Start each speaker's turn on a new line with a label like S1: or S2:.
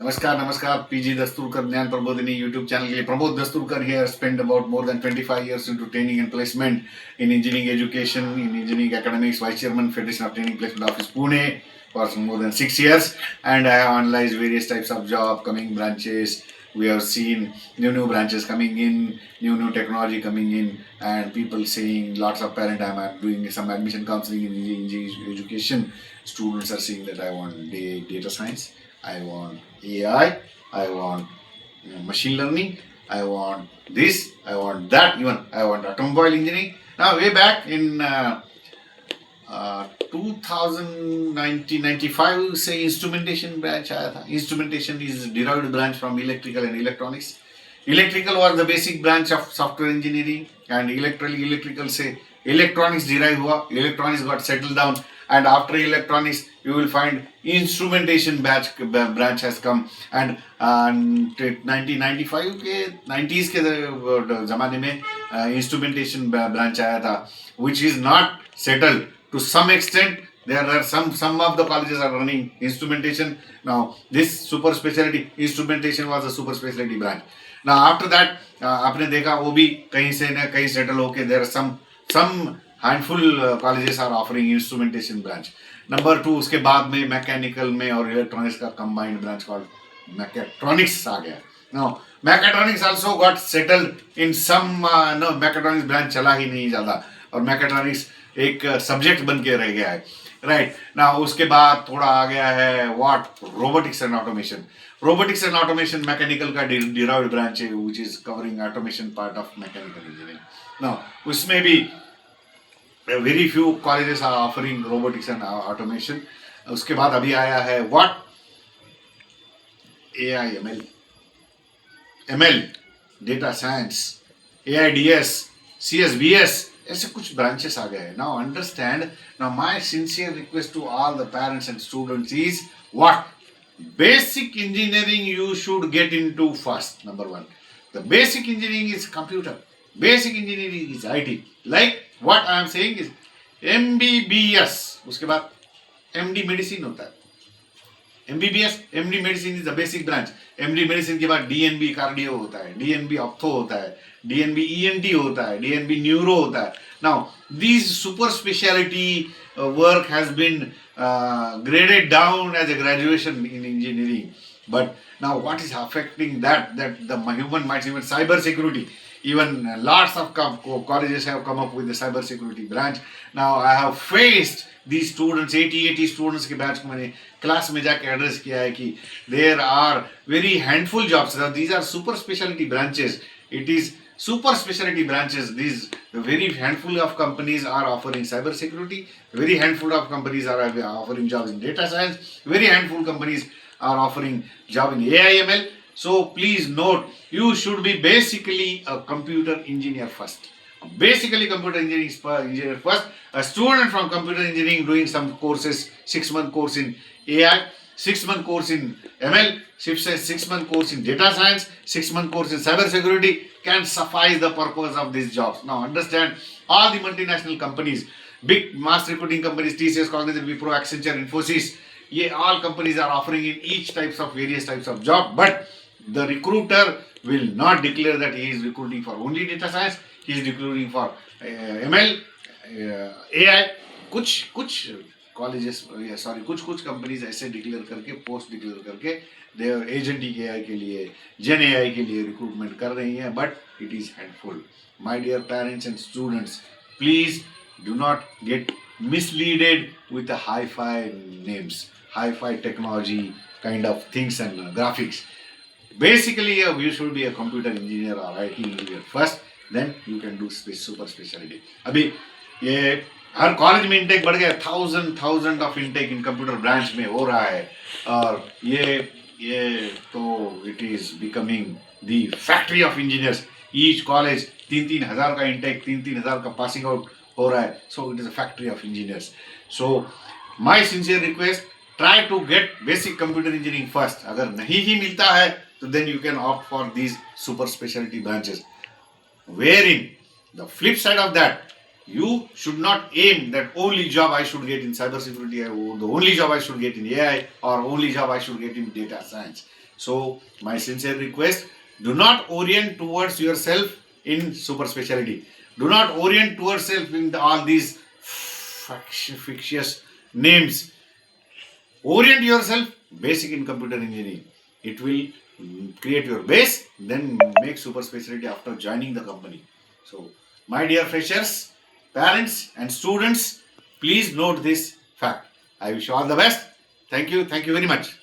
S1: Namaskar, PG Dastoorkar, Dnyan Prabodhini YouTube channel के लिए Pramod Dastoorkar here spent about more than 25 years into training and placement in engineering education, in engineering academics, Vice Chairman Federation of Training Placement Office Pune for more than 6 years, and I have analyzed various types of job, coming branches. We have seen new branches coming in, new technology coming in, and people saying, lots of parents, I'm doing some admission counseling in engineering education. Students are saying that I want data science, I want AI, I want machine learning, I want this, I want that, even I want automobile engineering. Now, way back in 1995 से instrumentation branch आया था. Instrumentation is derived branch from electrical and electronics. Electrical was the basic branch of software engineering, and electrical से electronics derive हुआ. Electronics got settled down, and after electronics you will find instrumentation branch has come, and 1995 के 90s के ज़माने में instrumentation branch आया था, which is not settled. To some extent, there are some of the colleges are running instrumentation. Now, this super specialty instrumentation was a super specialty branch. Now, after that, आपने देखा वो भी कहीं से न कहीं settle होके there are some handful colleges are offering instrumentation branch. Number 2, उसके बाद में mechanical में और electronics का combined branch called mechatronics आ गया. Now, mechatronics also got settled in some no mechatronics branch चला ही नहीं ज़्यादा, और mechatronics एक सब्जेक्ट बन के रह गया है. राइट ना, उसके बाद थोड़ा आ गया है what robotics and automation. Robotics and automation mechanical का डिराइव्ड ब्रांच है, which is covering automation part of mechanical engineering. Now उसमें भी very few colleges are offering robotics and automation. उसके बाद अभी आया है what AI ML data science, AIDS, CSBS, ऐसे कुछ ब्रांचेस आ गए हैं. Now understand, now my sincere request to all the parents and students is what basic engineering you should get into first. Number 1, the basic engineering is computer, basic engineering is IT. Like what I am saying is MBBS, उसके बाद MD medicine होता है. MBBS, MD medicine is the basic branch. MD medicine के बाद DNB cardio होता है, DNB ऑप्थो होता है, DNB ENT होता है, DNB न्यूरो होता है. Now this super speciality work has been graded down as a graduation in engineering. But now what is affecting that the human minds, even cyber security, even lots of colleges have come up with the cyber security branch. Now I have faced these students, 80 students के batch को मैंने class में जाके address किया है कि there are very handful jobs. These are super specialty branches. It is super specialty branches. These very handful of companies are offering cyber security, very handful of companies are offering jobs in data science, very handful companies are offering job in AIML. So please note, you should be basically a computer engineer first. Basically computer engineer first. A student from computer engineering doing some courses, 6-month course in AI, 6-month course in ML, 6-month course in data science, 6-month course in cyber security can suffice the purpose of these jobs. Now understand, all the multinational companies, big mass recruiting companies, TCS, Cognizant, Wipro, Accenture, Infosys, all companies are offering in each various types of job, but the recruiter will not declare that he is recruiting for only data science, he is recruiting for ML, AI. कुछ colleges sorry कुछ companies ऐसे declare करके, post declare करके there agent AI के लिए, जेन AI के लिए recruitment कर रही हैं, but it is handful. My dear parents and students, please do not get misleaded with the hi-fi names, hi-fi technology kind of things and graphics. Basically you should be a computer engineer or IT engineer first, then you can do super specialty. अभी ये हर college में intake बढ़ गया, thousand of intake in computer branch में हो रहा है, और ये तो it is becoming the factory of engineers. Each college 3,000 का इंटेक, 3,000 का पासिंग आउट हो रहा है. So it is a factory of engineers. So my sincere request, try to get basic computer engineering first. अगर नहीं ही मिलता है तो then you can opt for these super speciality branches. Wherein the flip side of that, you should not aim that only job I should get in cybersecurity, or the only job I should get in AI, or only job I should get in data science. So my sincere request, do not orient towards yourself in super specialty. Do not orient towards yourself in all these fictitious names. Orient yourself basic in computer engineering. It will create your base, then make super specialty after joining the company. So, my dear freshers, parents, and students, please note this fact. I wish you all the best. Thank you very much.